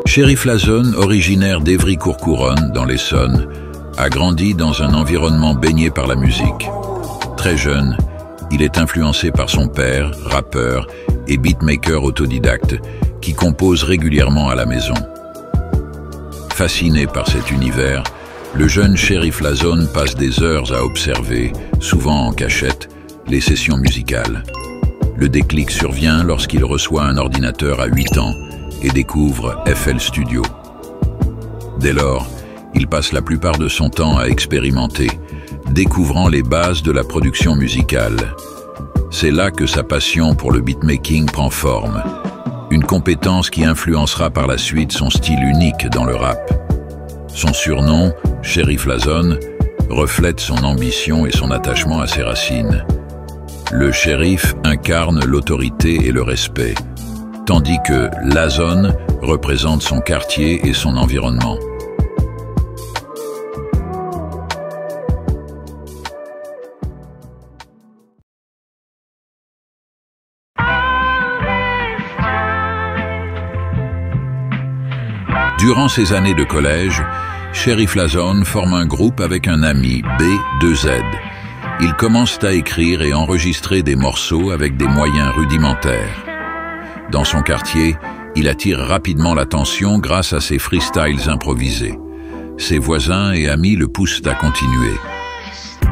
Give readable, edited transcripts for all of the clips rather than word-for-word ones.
Cherif Lazone, originaire d'Évry-Courcouronnes, dans l'Essonne, a grandi dans un environnement baigné par la musique. Très jeune, il est influencé par son père, rappeur et beatmaker autodidacte, qui compose régulièrement à la maison. Fasciné par cet univers, le jeune Cherif Lazone passe des heures à observer, souvent en cachette, les sessions musicales. Le déclic survient lorsqu'il reçoit un ordinateur à 8 ans et découvre FL Studio. Dès lors, il passe la plupart de son temps à expérimenter, découvrant les bases de la production musicale. C'est là que sa passion pour le beatmaking prend forme, une compétence qui influencera par la suite son style unique dans le rap. Son surnom, Cherif Lazone, reflète son ambition et son attachement à ses racines. Le shérif incarne l'autorité et le respect, tandis que Lazone représente son quartier et son environnement. Durant ses années de collège, Cherif Lazone forme un groupe avec un ami, B2Z. Ils commencent à écrire et enregistrer des morceaux avec des moyens rudimentaires. Dans son quartier, il attire rapidement l'attention grâce à ses freestyles improvisés. Ses voisins et amis le poussent à continuer.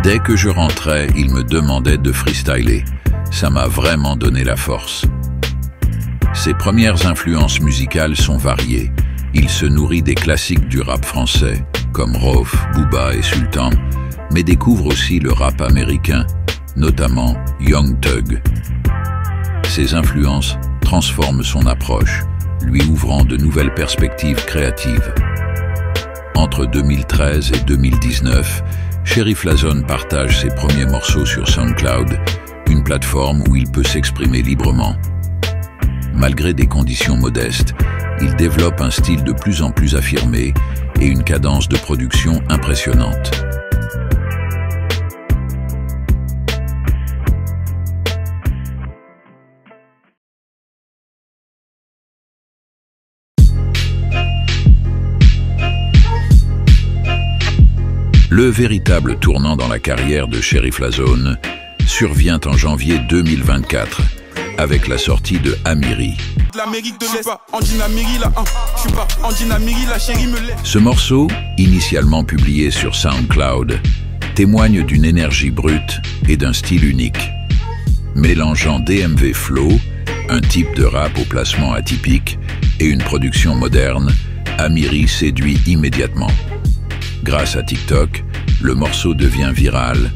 Dès que je rentrais, il me demandait de freestyler. Ça m'a vraiment donné la force. Ses premières influences musicales sont variées. Il se nourrit des classiques du rap français, comme Rof, Booba et Sultan, mais découvre aussi le rap américain, notamment Young Thug. Ces influences transforment son approche, lui ouvrant de nouvelles perspectives créatives. Entre 2013 et 2019, Cherif Lazone partage ses premiers morceaux sur SoundCloud, une plateforme où il peut s'exprimer librement. Malgré des conditions modestes, il développe un style de plus en plus affirmé et une cadence de production impressionnante. Le véritable tournant dans la carrière de Cherif Lazone survient en janvier 2024 avec la sortie de Amiri. Ce morceau, initialement publié sur SoundCloud, témoigne d'une énergie brute et d'un style unique. Mélangeant DMV Flow, un type de rap au placement atypique, et une production moderne, Amiri séduit immédiatement. Grâce à TikTok, le morceau devient viral,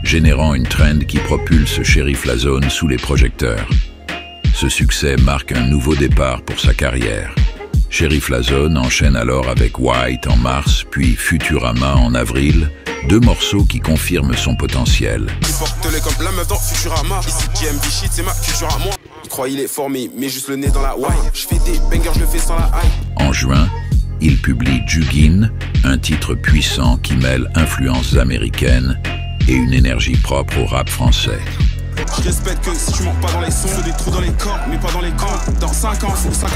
générant une trend qui propulse Cherif Lazone sous les projecteurs. Ce succès marque un nouveau départ pour sa carrière. Cherif Lazone enchaîne alors avec White en mars, puis Futurama en avril, deux morceaux qui confirment son potentiel. En juin, il publie Juggin, un titre puissant qui mêle influences américaines et une énergie propre au rap français.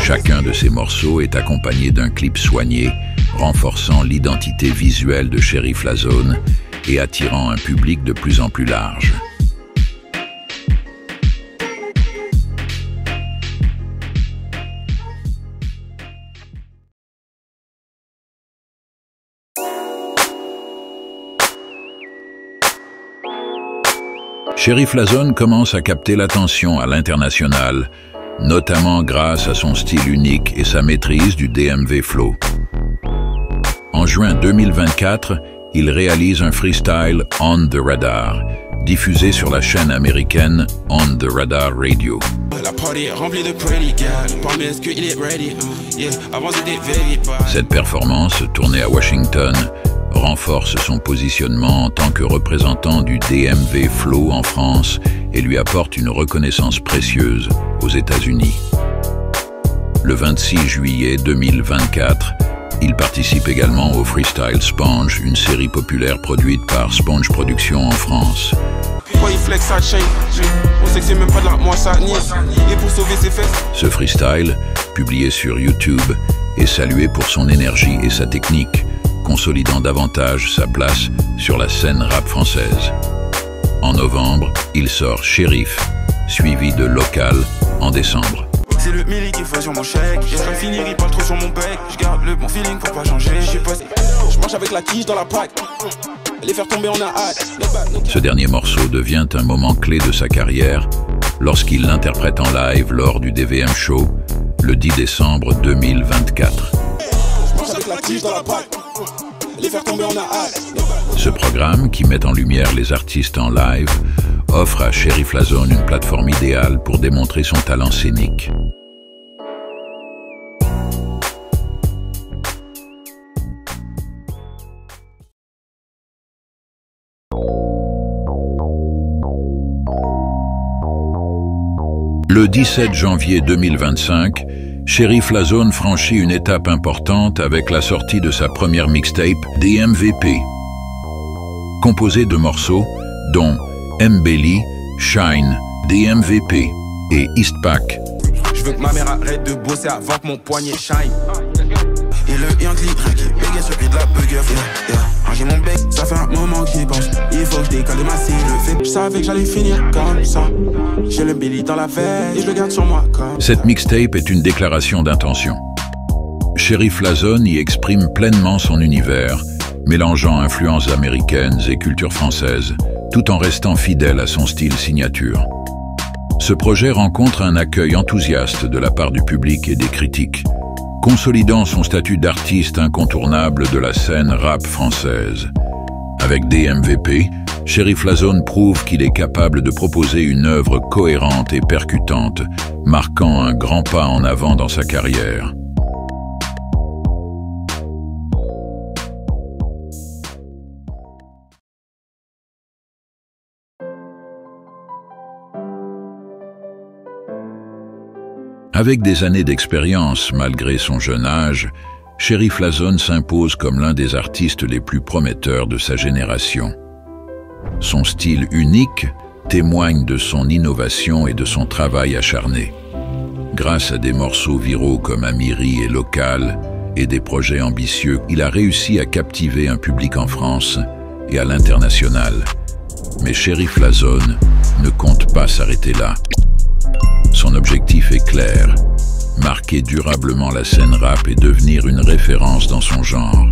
Chacun de ces morceaux est accompagné d'un clip soigné, renforçant l'identité visuelle de Cherif Lazone et attirant un public de plus en plus large. Cherif Lazone commence à capter l'attention à l'international, notamment grâce à son style unique et sa maîtrise du DMV Flow. En juin 2024, il réalise un freestyle On The Radar, diffusé sur la chaîne américaine On The Radar Radio. Cette performance, tournée à Washington, renforce son positionnement en tant que représentant du DMV Flow en France et lui apporte une reconnaissance précieuse aux États-Unis. Le 26 juillet 2024, il participe également au Freestyle Sponge, une série populaire produite par Sponge Productions en France. Ce freestyle, publié sur YouTube, est salué pour son énergie et sa technique, consolidant davantage sa place sur la scène rap française. En novembre, il sort Shérif, suivi de Local en décembre. C'est le milli qui fait sur mon chèque. Je viens de finir, il parle trop sur mon bec. Je garde le bon feeling pour pas changer. Je marche avec la tige dans la plaque. Les faire tomber, on a hâte. Ce dernier morceau devient un moment clé de sa carrière lorsqu'il l'interprète en live lors du DVM Show le 10 décembre 2024. Je marche avec la tige dans la plaque. Les faire tomber, on a hâte. Ce programme, qui met en lumière les artistes en live, offre à Shérif Lazone une plateforme idéale pour démontrer son talent scénique. Le 17 janvier 2025, Shérif Lazone franchit une étape importante avec la sortie de sa première mixtape, DMVP. Composée de morceaux dont Mbelly, Shine, DMVP et Eastpak. Je veux que ma mère arrête de bosser avant que mon poignet shine. Et le Yankee tranquille, bégué sur pied de la burger. Ranger mon bec, ça fait un moment qu'il pense. Il faut que je décale ma cellule. Je savais que j'allais finir comme ça. J'ai le Mbelly dans la veille et je le garde sur moi comme. Cette mixtape est une déclaration d'intention. Shérif Lazone y exprime pleinement son univers, mélangeant influences américaines et culture française, tout en restant fidèle à son style signature. Ce projet rencontre un accueil enthousiaste de la part du public et des critiques, consolidant son statut d'artiste incontournable de la scène rap française. Avec DMVP, Shérif Lazone prouve qu'il est capable de proposer une œuvre cohérente et percutante, marquant un grand pas en avant dans sa carrière. Avec des années d'expérience, malgré son jeune âge, Shérif Lazone s'impose comme l'un des artistes les plus prometteurs de sa génération. Son style unique témoigne de son innovation et de son travail acharné. Grâce à des morceaux viraux comme Amiri et Local et des projets ambitieux, il a réussi à captiver un public en France et à l'international. Mais Shérif Lazone ne compte pas s'arrêter là. Son objectif est clair, marquer durablement la scène rap et devenir une référence dans son genre.